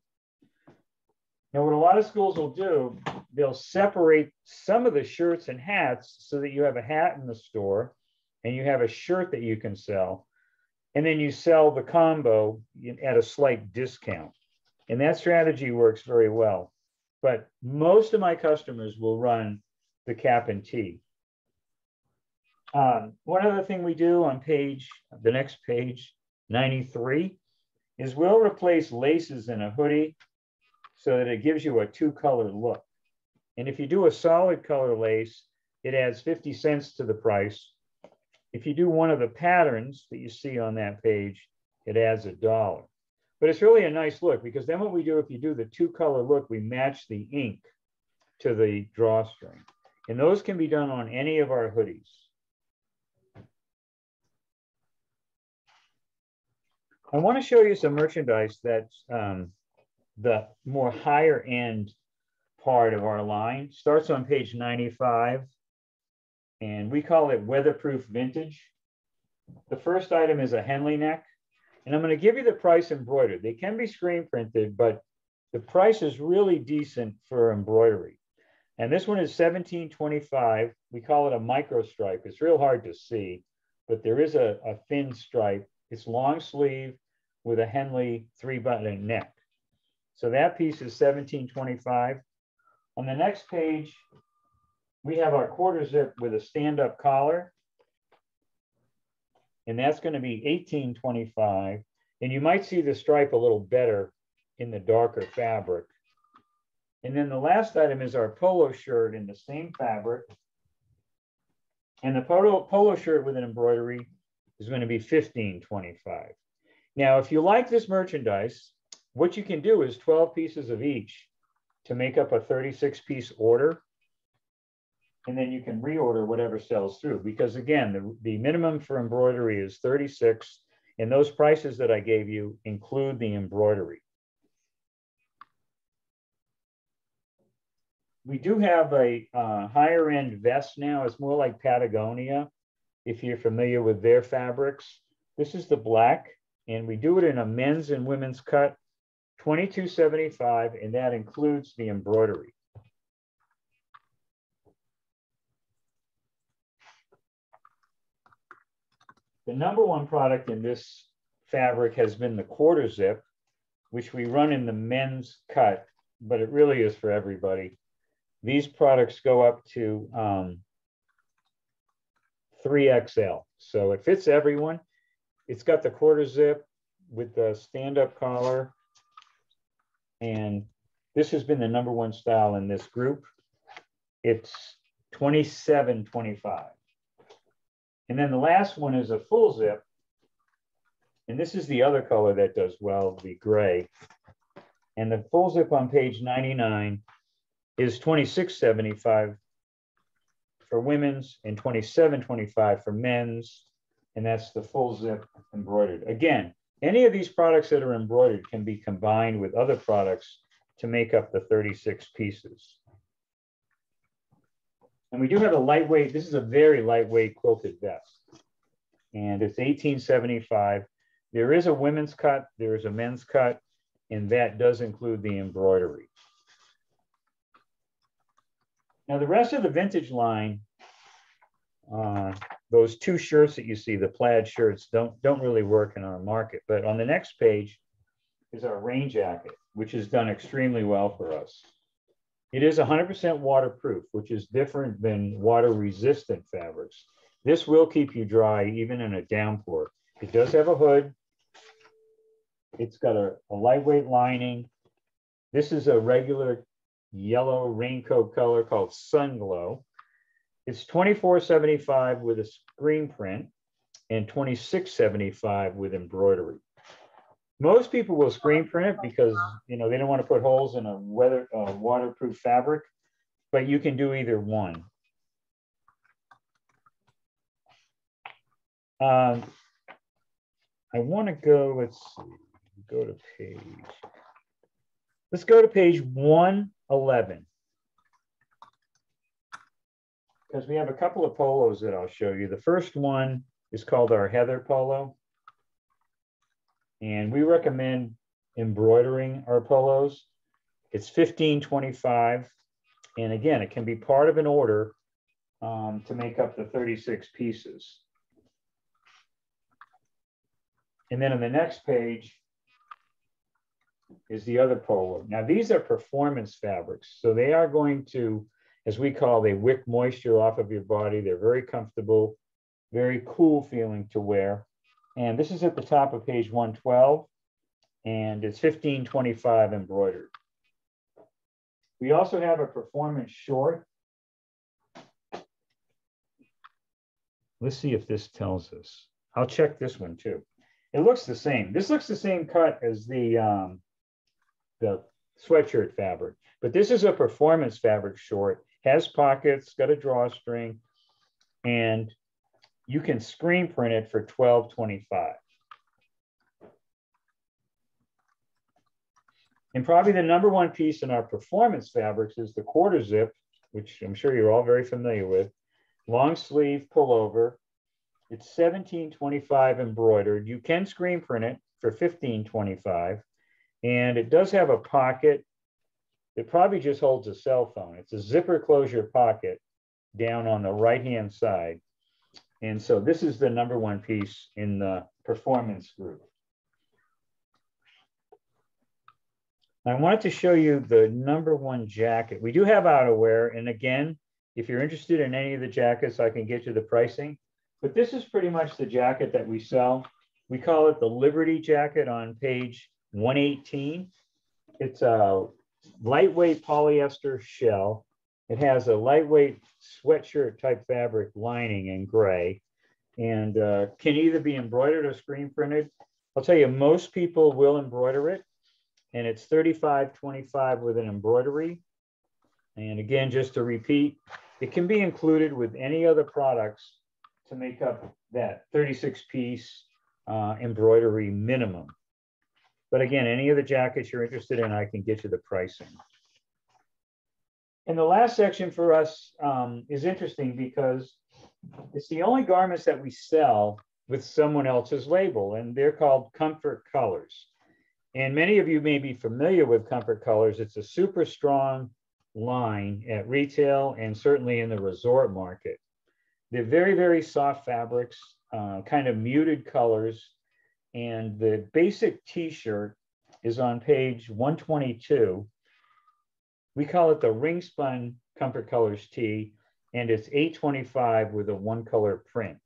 Now, what a lot of schools will do, they'll separate some of the shirts and hats so that you have a hat in the store and you have a shirt that you can sell. And then you sell the combo at a slight discount. And that strategy works very well. But most of my customers will run the cap and tee. One other thing we do on the next page, 93, is we'll replace laces in a hoodie so that it gives you a two-color look. And if you do a solid color lace, it adds 50 cents to the price. If you do one of the patterns that you see on that page, it adds $1. But it's really a nice look because then what we do, if you do the two-color look, we match the ink to the drawstring. And those can be done on any of our hoodies. I want to show you some merchandise that's the more higher end part of our line. Starts on page 95, and we call it weatherproof vintage. The first item is a Henley neck, and I'm going to give you the price embroidered. They can be screen printed, but the price is really decent for embroidery. And this one is $17.25. We call it a micro stripe. It's real hard to see, but there is a thin stripe. It's long sleeve with a Henley 3-button neck. So that piece is $17.25. On the next page, we have our quarter zip with a stand-up collar. And that's going to be $18.25. And you might see the stripe a little better in the darker fabric. And then the last item is our polo shirt in the same fabric. And the polo shirt with an embroidery is going to be $15.25. Now, if you like this merchandise, what you can do is 12 pieces of each to make up a 36-piece order. And then you can reorder whatever sells through. Because again, the minimum for embroidery is 36, and those prices that I gave you include the embroidery. We do have a higher end vest now. It's more like Patagonia, if you're familiar with their fabrics. This is the black, and we do it in a men's and women's cut, $22.75, and that includes the embroidery. The #1 product in this fabric has been the quarter zip, which we run in the men's cut, but it really is for everybody. These products go up to 3XL. So it fits everyone. It's got the quarter zip with the stand-up collar. And this has been the #1 style in this group. It's $27.25. And then the last one is a full zip. And this is the other color that does well, the gray. And the full zip on page 99 is $26.75 for women's and $27.25 for men's. And that's the full zip embroidered. Again, any of these products that are embroidered can be combined with other products to make up the 36 pieces. And we do have a lightweight, this is a very lightweight quilted vest. And it's $18.75. There is a women's cut, there is a men's cut, and that does include the embroidery. Now the rest of the vintage line, those two shirts that you see, the plaid shirts, don't really work in our market. But on the next page is our rain jacket, which has done extremely well for us. It is 100% waterproof, which is different than water-resistant fabrics. This will keep you dry even in a downpour. It does have a hood. It's got a lightweight lining. This is a regular yellow raincoat color called Sun Glow. It's $24.75 with a screen print and $26.75 with embroidery. Most people will screen print it because they don't want to put holes in a waterproof fabric, but you can do either one. I want to go, let's see, let's go to page 111. Because we have a couple of polos that I'll show you. The first one is called our Heather Polo. And we recommend embroidering our polos. It's $15.25. And again, it can be part of an order to make up the 36 pieces. And then on the next page is the other polo. Now these are performance fabrics. So they are going to, as we call, they wick moisture off of your body. They're very comfortable, very cool feeling to wear. And this is at the top of page 112, and it's $15.25 embroidered. We also have a performance short. Let's see if this tells us. I'll check this one too. It looks the same. This looks the same cut as the sweatshirt fabric, but this is a performance fabric short, has pockets, got a drawstring, and you can screen print it for $12.25. And probably the number one piece in our performance fabrics is the quarter zip, which I'm sure you're all very familiar with. Long sleeve pullover. It's $17.25 embroidered. You can screen print it for $15.25. And it does have a pocket. It probably just holds a cell phone. It's a zipper closure pocket down on the right-hand side. And so this is the number one piece in the performance group. I wanted to show you the number one jacket. We do have outerwear. And again, if you're interested in any of the jackets, I can get you the pricing. But this is pretty much the jacket that we sell. We call it the Liberty jacket on page 118. It's a lightweight polyester shell. It has a lightweight sweatshirt type fabric lining in gray, and can either be embroidered or screen printed. I'll tell you, most people will embroider it, and it's $35.25 with an embroidery. And again, just to repeat, it can be included with any other products to make up that 36-piece embroidery minimum. But again, any of the jackets you're interested in, I can get you the pricing. And the last section for us is interesting because it's the only garments that we sell with someone else's label, and they're called Comfort Colors. And many of you may be familiar with Comfort Colors. It's a super strong line at retail and certainly in the resort market. They're very, very soft fabrics, kind of muted colors. And the basic t-shirt is on page 122. We call it the ring spun Comfort Colors tee, and it's $8.25 with a one color print.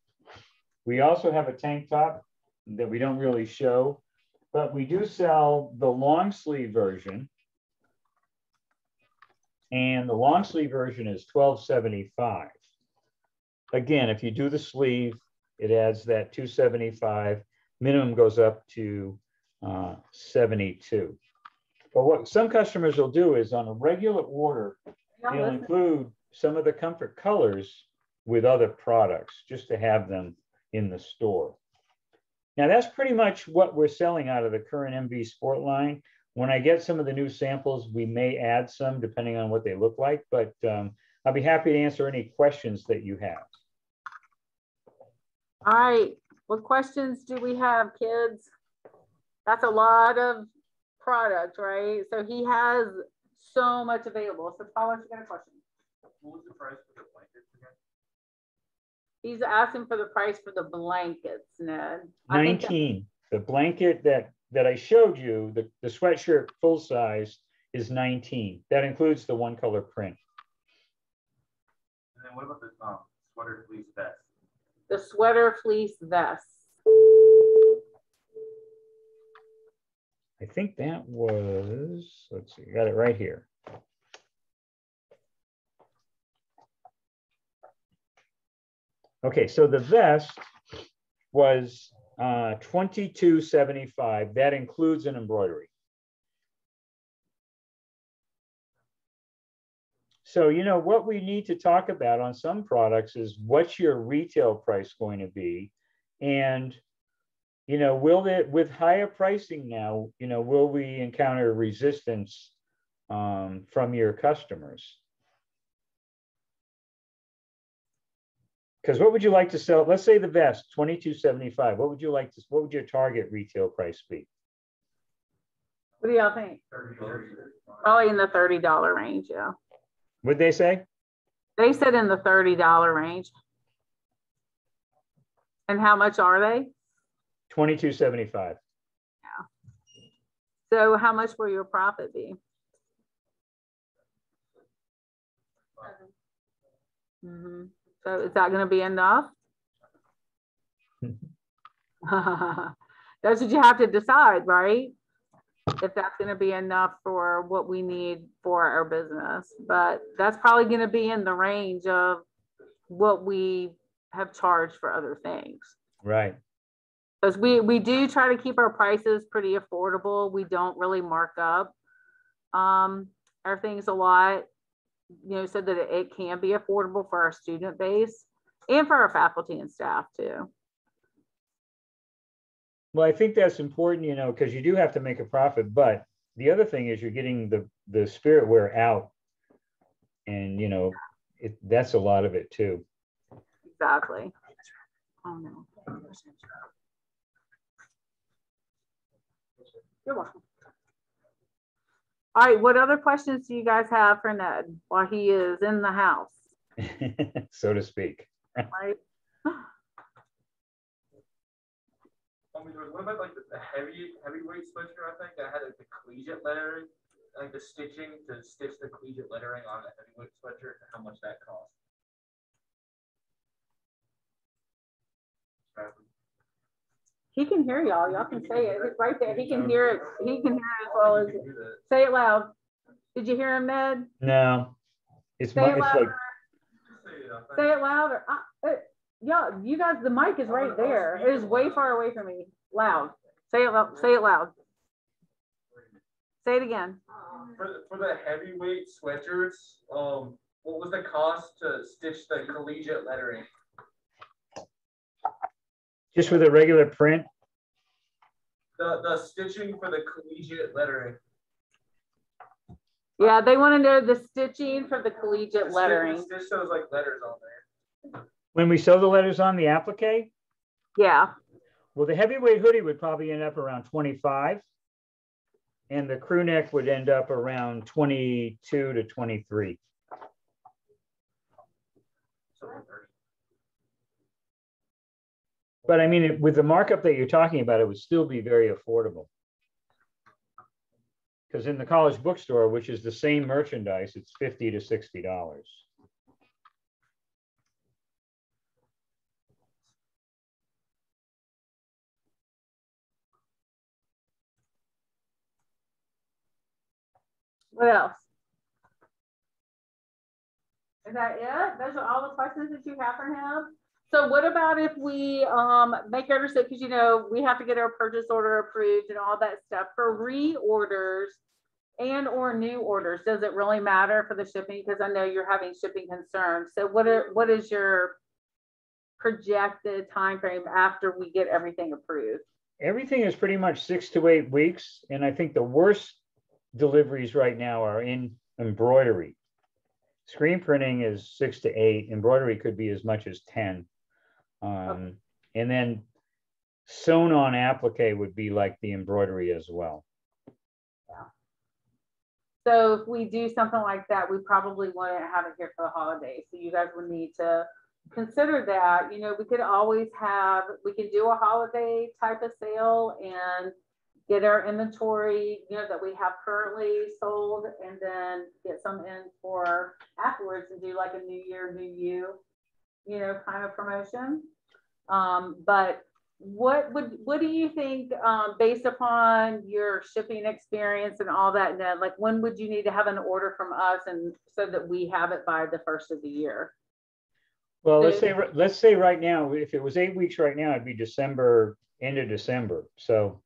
We also have a tank top that we don't really show, but we do sell the long sleeve version. And the long sleeve version is $12.75. Again, if you do the sleeve, it adds that $2.75. Minimum goes up to $72. But what some customers will do is on a regular order, Yeah, they'll listen. include some of the comfort colors with other products just to have them in the store. Now that's pretty much what we're selling out of the current MV Sport line. When I get some of the new samples, we may add some depending on what they look like, but I'll be happy to answer any questions that you have. All right, what questions do we have, kids? That's a lot of product, right? So he has so much available. So Paula, you got a question? What was the price for the blankets again? He's asking for the price for the blankets, Ned. 19. The blanket that I showed you, the sweatshirt full size is 19. That includes the one color print. And then what about the sweater fleece vest? The sweater fleece vest. I think that was, let's see, I got it right here. Okay, so the vest was $22.75. That includes an embroidery. So, you know, what we need to talk about on some products is what's your retail price going to be? And, you know, will it, with higher pricing now, you know, will we encounter resistance from your customers? Because what would you like to sell? Let's say the vest, $22.75. What would you like to, what would your target retail price be? What do y'all think? Probably in the $30 range, yeah. What'd they say? They said in the $30 range. And how much are they? $22.75. Yeah. So how much will your profit be? Mm-hmm. So is that going to be enough? That's what you have to decide, right? If that's going to be enough for what we need for our business. But that's probably going to be in the range of what we have charged for other things. Right. Because we do try to keep our prices pretty affordable. We don't really mark up our things a lot, you know, so that it can be affordable for our student base and for our faculty and staff too. Well, I think that's important, you know, because you do have to make a profit, but the other thing is you're getting the spirit wear out, and you know, that's a lot of it too. Exactly. Oh no. You're welcome. All right, what other questions do you guys have for Ned while he is in the house? So to speak. Right. What about like the heavyweight sweatshirt? I think that had like the collegiate lettering, like the stitching to stitch the collegiate lettering on the heavyweight sweatshirt. And how much that cost? He can hear y'all. Y'all can say it. It's right there. He can hear it. He can hear it as well as say it loud. Did you hear him, Ned? No, it's say it like say it louder. Yeah, you guys, the mic is right there. It is way far away from me. Loud. Say it loud. Say it loud. Say it again. For the heavyweight sweatshirts, what was the cost to stitch the collegiate lettering? just with a regular print. The stitching for the collegiate lettering. Yeah, they want to know the stitching for the collegiate lettering. Stitch those like letters on there. When we sew the letters on the applique? Yeah. Well, the heavyweight hoodie would probably end up around 25. And the crew neck would end up around 22 to 23. But I mean, with the markup that you're talking about, it would still be very affordable. Because in the college bookstore, which is the same merchandise, it's $50 to $60. What else? Is that it? Those are all the questions that you have for him? So what about if we make understood, because you know we have to get our purchase order approved and all that stuff for reorders. and or new orders? Does it really matter for the shipping? Because I know you're having shipping concerns. So what is your projected time frame after we get everything approved? Everything is pretty much 6 to 8 weeks. And I think the worst deliveries right now are in embroidery. Screen printing is 6 to 8. Embroidery could be as much as 10. Okay. And then sewn on applique would be like the embroidery as well. Yeah. So if we do something like that, we probably wouldn't have it here for the holidays. So you guys would need to consider that. You know, we could always have, we could do a holiday type of sale and get our inventory, you know, that we have currently sold, and then get some in for afterwards and do like a new year, new you know, kind of promotion. But what do you think, based upon your shipping experience and all that, Ned, like when would you need to have an order from us and so that we have it by the first of the year? Well, let's say right now, if it was 8 weeks right now, it'd be December, end of December. So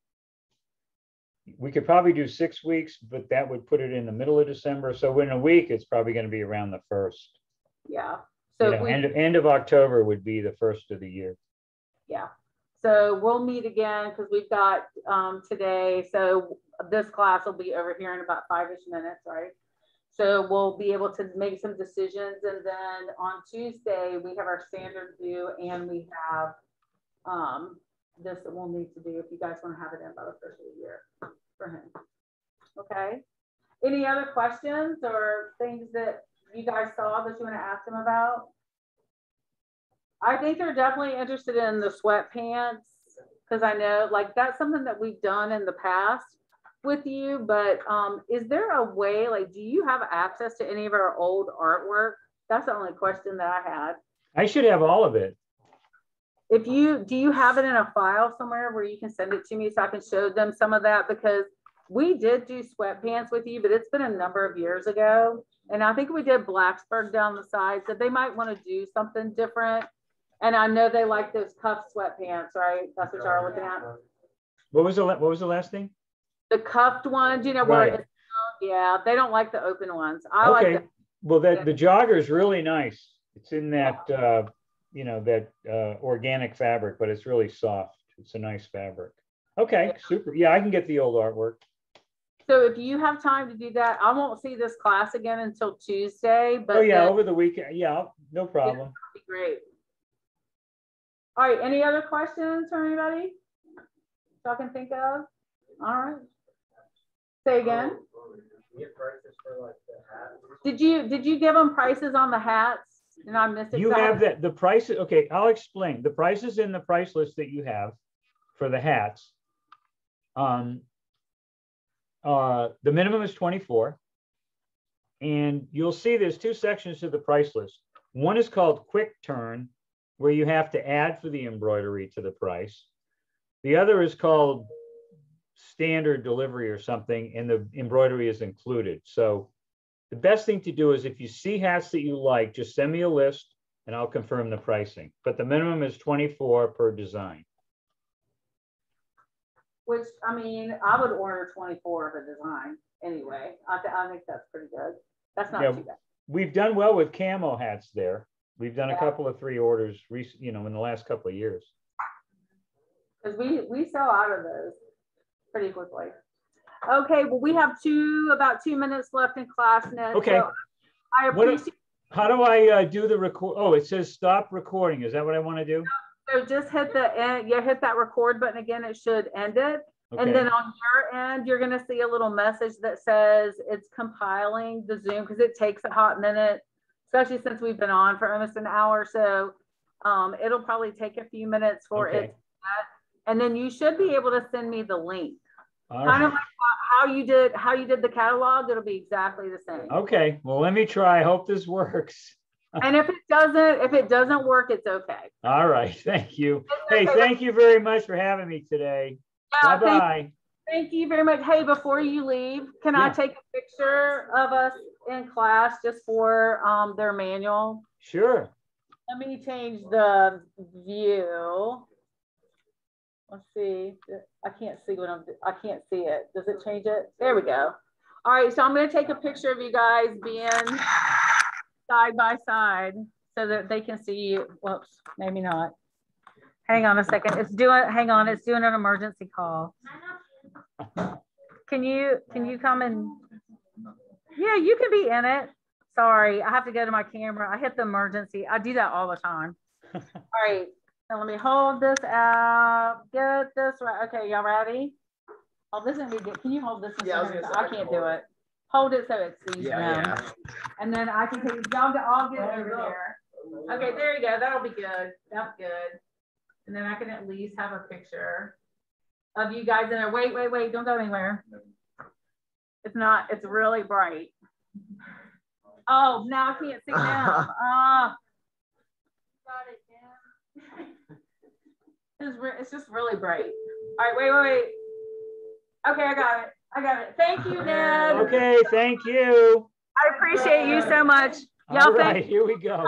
we could probably do 6 weeks, but that would put it in the middle of December. So in a week, it's probably going to be around the 1st. Yeah. So you know, end of October would be the 1st of the year. Yeah. So we'll meet again because we've got today. So this class will be over here in about 5-ish minutes, right? So we'll be able to make some decisions. And then on Tuesday, we have our standard due, and we have this that we'll need to do if you guys want to have it in by the first of the year for him. Okay. Any other questions or things that you guys saw that you want to ask them about? I think they're definitely interested in the sweatpants because I know like that's something that we've done in the past with you, but is there a way, like, do you have access to any of our old artwork? That's the only question that I had. I should have all of it. If you, do you have it in a file somewhere where you can send it to me so I can show them some of that? Because we did do sweatpants with you, but it's been a number of years ago. And I think we did Blacksburg down the side, so they might want to do something different. And I know they like those cuff sweatpants, right? That's what y'all are looking at. What was the last thing? The cuffed ones, you know, right. where it's, yeah, they don't like the open ones. I like the, well, the jogger is really nice. It's in that you know, that organic fabric, but it's really soft. It's a nice fabric. Okay, super. Yeah, I can get the old artwork. So if you have time to do that, I won't see this class again until Tuesday. But over the weekend. Yeah, no problem. That'd be great. All right, any other questions from anybody so I can think of? All right. Say again. Did you give them prices on the hats? And I missed it. You have that, the prices. Okay, I'll explain. The prices in the price list that you have for the hats. The minimum is 24. And you'll see there's 2 sections to the price list. One is called Quick Turn, where you have to add for the embroidery to the price. The other is called Standard Delivery or something, and the embroidery is included. So the best thing to do is if you see hats that you like, just send me a list and I'll confirm the pricing. But the minimum is 24 per design. Which, I mean, I would order 24 of a design anyway. I think that's pretty good. That's not too bad. We've done well with camo hats there. We've done a couple of 3 orders, you know, in the last couple of years. Because we sell out of those pretty quickly. Okay, well, we have about 2 minutes left in class, Ned. Okay. So I appreciate. How do I do the record? Oh, it says stop recording. Is that what I want to do? So just hit the end. You hit that record button again. It should end it. Okay. And then on your end, you're going to see a little message that says it's compiling the Zoom because it takes a hot minute, especially since we've been on for almost an hour. So it'll probably take a few minutes for it. And then you should be able to send me the link. Kind of like how you did the catalog. It'll be exactly the same. Okay. Well, let me try. I hope this works. And if it doesn't work, it's okay. All right. Thank you. Hey, thank you very much for having me today. Yeah, bye-bye. Thank you very much. Hey, before you leave, can I take a picture of us in class just for their manual? Sure. Let me change the view. Let's see. I can't see I can't see it. Does it change it? There we go. All right, so I'm going to take a picture of you guys being side by side so that they can see you. Whoops, maybe not. Hang on a second. It's doing an emergency call. Can you come and, yeah, you can be in it. Sorry, I have to go to my camera. I hit the emergency. I do that all the time. All right, now let me hold this out. Get this right. Okay, y'all ready? Oh, this is gonna be good. Can you hold this? Yeah, I can't do it. Hold it so it sees them. Yeah. And then I can take y'all all get over there. Okay, there you go. That'll be good. That's good. And then I can at least have a picture of you guys in there. Wait, don't go anywhere. It's really bright. Oh, now I can't see them. It's just really bright. All right, wait. Okay, I got it. Thank you, Ned. Okay, thank you. I appreciate you so much. Y'all All right, here we go.